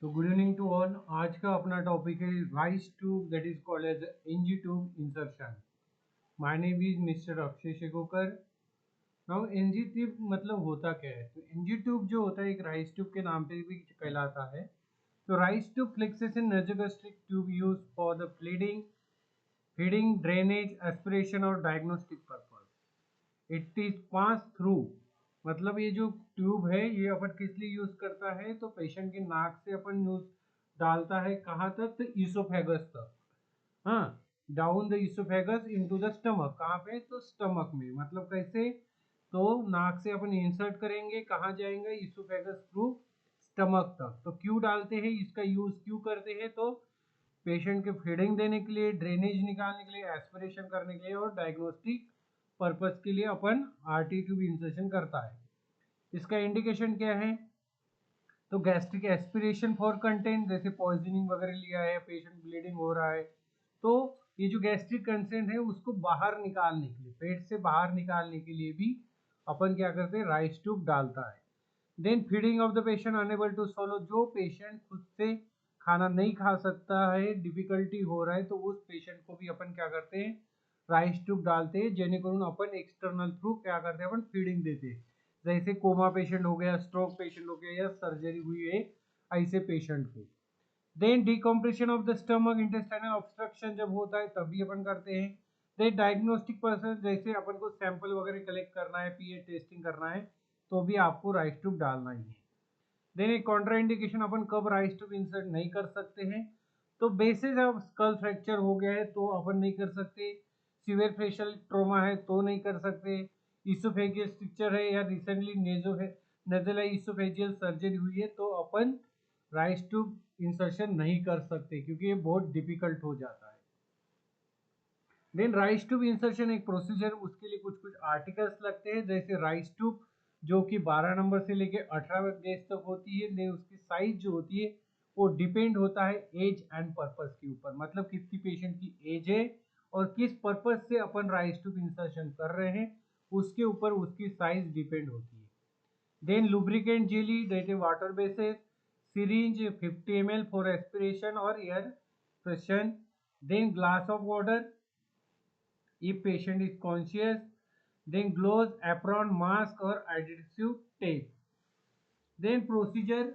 तो good evening to all. आज का अपना टॉपिक है Ryle's tube that is called as NG tube insertion. My name is Mister Akshay Shegokar. Now NG tube मतलब होता क्या है? तो एनजी ट्यूब जो होता है एक राइस ट्यूब के नाम पे भी कहलाता है। तो Ryle's tube flexes in nasogastric tube use for the feeding, drainage, aspiration और diagnostic purpose. It is pass through, मतलब ये जो ट्यूब है ये अपन किस लिए यूज करता है? तो पेशेंट के नाक से अपन यूज डालता है कहाँ तक? तो ईसोफेगस तक। हाँ, down the oesophagus into the stomach. कहाँ पे? तो स्टमक में। मतलब कैसे? तो नाक से अपन इंसर्ट करेंगे, कहाँ जाएंगे? ईसोफेगस थ्रू स्टमक तक। तो क्यों डालते हैं, इसका यूज क्यों करते हैं? तो पेशेंट के फीडिंग देने के लिए, ड्रेनेज निकालने के लिए, एस्पिरेशन करने के लिए और डायग्नोस्टिक पर्पस के लिए अपन आरटी ट्यूब इंसर्शन करता है। इसका इंडिकेशन क्या है? तो गैस्ट्रिक एस्पिरेशन फॉर कंटेंट, जैसे पॉइजनिंग वगैरह लिया है, पेशेंट ब्लीडिंग हो रहा है, तो ये जो गैस्ट्रिक कंटेंट है उसको बाहर निकालने के लिए, पेट से बाहर निकालने के लिए भी अपन क्या करते हैं? राइस ट्यूब डालता है। Then feeding of the patient unable to swallow, जो पेशेंट खुद से खाना नहीं खा सकता है, डिफिकल्टी हो रहा है, तो उस पेशेंट को भी अपन क्या करते हैं? राइस ट्यूब डालते हैं, जेनेकरून अपन एक्सटर्नल थ्रू क्या करते हैं? अपन फीडिंग देते हैं। जैसे कोमा पेशेंट हो गया, स्ट्रोक पेशेंट हो गया, या सर्जरी हुई है ऐसे पेशेंट को। Then decompression of the stomach, intestinal obstruction जब होता है तभी अपन करते हैं। देन डायग्नोस्टिक पर्सन, जैसे अपन को सैंपल वगैरह कलेक्ट करना है, पीएच टेस्टिंग करना है, तो भी आपको राइस ट्यूब डालना ही है। देन एक कॉन्ट्रा इंडिकेशन, अपन कब राइस ट्यूब इंसर्ट नहीं कर सकते हैं? तो बेसिस ऑफ स्कल फ्रैक्चर हो गया है तो अपन नहीं कर सकते, सीवियर फेशियल ट्रोमा है तो नहीं कर सकते, इसोफेजियल स्ट्रक्चर है या रिसेंटली नेजल इसोफेजियल सर्जरी हुई है तो अपन राइस ट्यूब इंसर्शन नहीं कर सकते, क्योंकि ये बहुत डिफिकल्ट हो जाता है। देन राइस ट्यूब इंसर्शन एक प्रोसीजर, उसके लिए कुछ कुछ आर्टिकल्स लगते हैं, जैसे राइस ट्यूब जो कि 12 नंबर से लेके 18 गेज तक होती है। देन उसकी साइज जो होती है वो डिपेंड होता है एज एंड पर्पस के ऊपर, मतलब किसकी पेशेंट की एज है और किस पर्पस से अपन राइस ट्यूब इंसर्शन कर रहे हैं, उसके ऊपर उसकी साइज डिपेंड होती है। Then lubricant jelly that is water basis, syringe 50 ml for aspiration or air freshen, then glass of water if patient is conscious, then gloves, apron, mask or adhesive tape. Then procedure,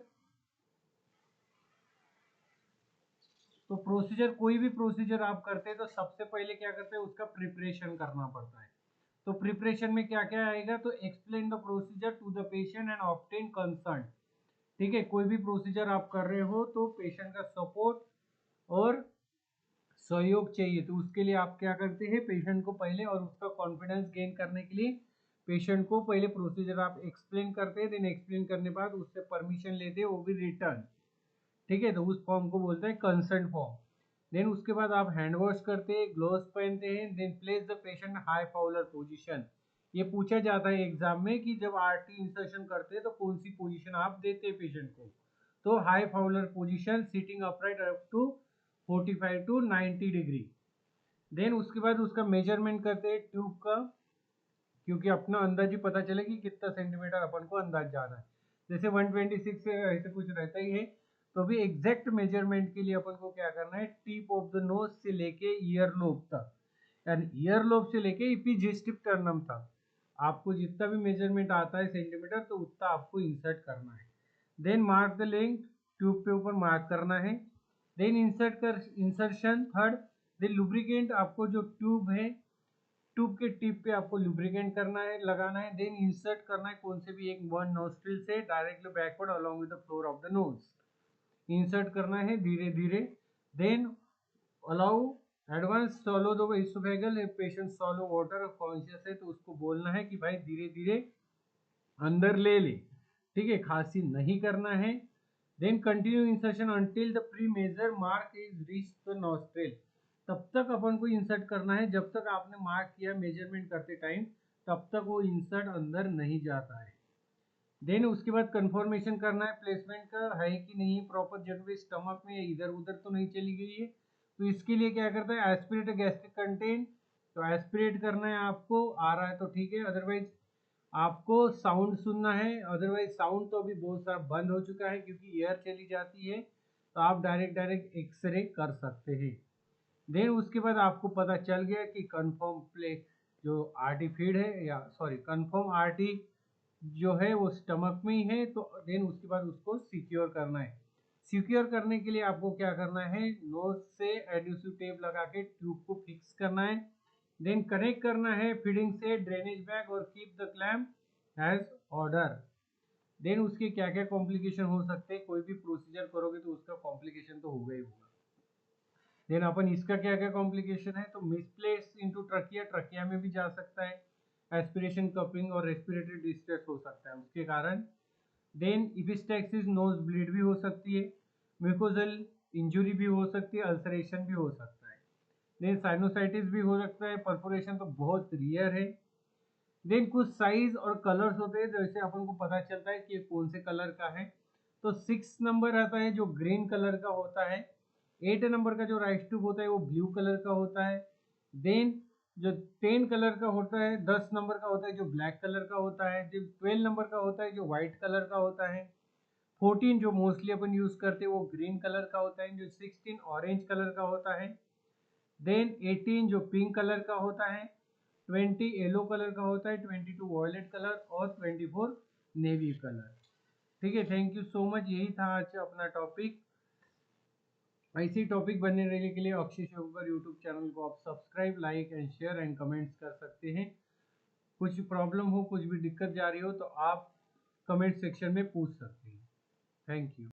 तो procedure कोई भी procedure आप करते हैं तो सबसे पहले क्या करते हैं? उसका प्रिपरेशन करना पड़ता है। तो प्रिपरेशन में क्या क्या आएगा? तो explain the procedure to the patient and obtain concern. ठीक है, कोई भी प्रोसीजर आप कर रहे हो तो पेशेंट का सपोर्ट और सहयोग चाहिए, तो उसके लिए आप क्या करते हैं? पेशेंट को पहले और उसका कॉन्फिडेंस गेन करने के लिए पेशेंट को पहले प्रोसीजर आप एक्सप्लेन करते हैं। देन एक्सप्लेन करने के बाद उससे परमिशन लेते हैं, वो भी रिटर्न। ठीक है, तो उस फॉर्म को बोलते हैं कंसेंट फॉर्म। देन उसके बाद आप हैंड वॉश करते हैं, ग्लोव्स पहनते हैं। Then place the patient high Fowler position. ये पूछा जाता है एग्जाम में कि जब आरटी इंसर्शन करते हैं तो कौन सी पोजीशन आप देते हैं पेशेंट को? तो high Fowler position, sitting upright up to 45 to 90 degree. Then उसके बाद उसका मेजरमेंट करते हैं ट्यूब का, क्योंकि अपना अंदाज ही पता चले कि कितना सेंटीमीटर अपन को अंदाज जाना है। जैसे 126 से ऐसे कुछ रहता ही है, तो भी एग्जैक्ट मेजरमेंट के लिए अपन को क्या करना है? टिप ऑफ द नोज से लेके ईयर लोब तक, यानी ईयर लोब से लेके इपिजिस्टिव टर्नम तक आपको जितना भी मेजरमेंट आता है सेंटीमीटर, तो उतना आपको इंसर्ट करना है। Then mark the length, tube पे ऊपर मार्क करना है। Then insertion third, then lubricant, आपको जो ट्यूब है ट्यूब के टिप पे आपको लुब्रिकेंट करना है, लगाना है। देन इंसर्ट करना है कौन से भी एक वन नोस्ट्रिल से directly backward along with the floor of the nose. Insert करना है धीरे धीरे। देन अलाउ एडवांस सॉलो दो इसोफेगल, पेशेंट सॉलो वाटर कॉन्शियस है तो उसको बोलना है कि भाई धीरे धीरे अंदर ले ले। ठीक है, खांसी नहीं करना है। Then continue insertion until the pre measure mark is reach the nostril. तब तक अपन को इंसर्ट करना है जब तक आपने मार्क किया मेजरमेंट करते टाइम, तब तक वो इंसर्ट अंदर नहीं जाता है। देन उसके बाद कंफर्मेशन करना है प्लेसमेंट का है कि नहीं प्रॉपर जगह स्टमक में, इधर उधर तो नहीं चली गई है। तो इसके लिए क्या करता है? एस्पिरेट गैस्ट्रिक कंटेंट, तो एस्पिरेट करना है आपको, आ रहा है तो ठीक है, अदरवाइज आपको साउंड सुनना है। अदरवाइज साउंड तो अभी बहुत सारा बंद हो चुका है क्योंकि एयर चली जाती है, तो आप डायरेक्ट एक्सरे कर सकते हैं। देन उसके बाद आपको पता चल गया कि कन्फर्म प्ले जो आरटी फीड है या सॉरी कन्फर्म आरटी जो है वो स्टमक में ही है, तो देन उसके बाद उसको सिक्योर करना है। सिक्योर करने के लिए आपको क्या करना है, नोज से एडहेसिव टेप लगा के ट्यूब को फिक्स करना है। देन कनेक्ट करना है फीडिंग से ड्रेनेज बैग और keep the clamp as order. Then उसके क्या क्या कॉम्प्लिकेशन हो सकते हैं, कोई भी प्रोसीजर करोगे तो उसका कॉम्प्लिकेशन तो होगा ही होगा। देन अपन इसका क्या क्या कॉम्प्लिकेशन है, तो मिसप्लेस इनटू ट्रकिया, ट्रकिया में भी जा सकता है, एस्पिरेशन कपिंग और रेस्पिरेटरी डिस्ट्रेस हो सकता है उसके कारण। देन इपिस्टैक्सिस नोज ब्लीड भी हो सकती है, म्यूकोजल इंजुरी भी हो सकती है, अल्सरेशन भी हो सकता है। देन साइनोसाइटिस भी हो सकता है, परफोरेशन तो बहुत रियर है। देन कुछ साइज और कलर्स होते हैं, जैसे अपन को पता चलता है कि ये कौन से कलर का है। तो 6 नंबर आता है जो ग्रीन कलर का होता है। 8 नंबर का जो राइस ट्यूब होता है वो ब्लू कलर का होता है। देन जो 10 कलर का होता है, 10 नंबर का होता है जो ब्लैक कलर का होता है। जो 12 नंबर का होता है जो व्हाइट कलर का होता है। 14 जो मोस्टली अपन यूज करते हैं वो ग्रीन कलर का होता है। जो 16 ऑरेंज कलर का होता है। देन 18 जो पिंक कलर का होता है। 20 येलो कलर का होता है। 22 वॉयलेट कलर और 24 नेवी कलर। ठीक है, थैंक यू सो मच। यही था आज अपना टॉपिक। ऐसी टॉपिक बनने रहने के लिए अक्षय शोकर यूट्यूब चैनल को आप subscribe, like and share and comments कर सकते हैं। कुछ प्रॉब्लम हो, कुछ भी दिक्कत जा रही हो तो आप कमेंट सेक्शन में पूछ सकते हैं। Thank you.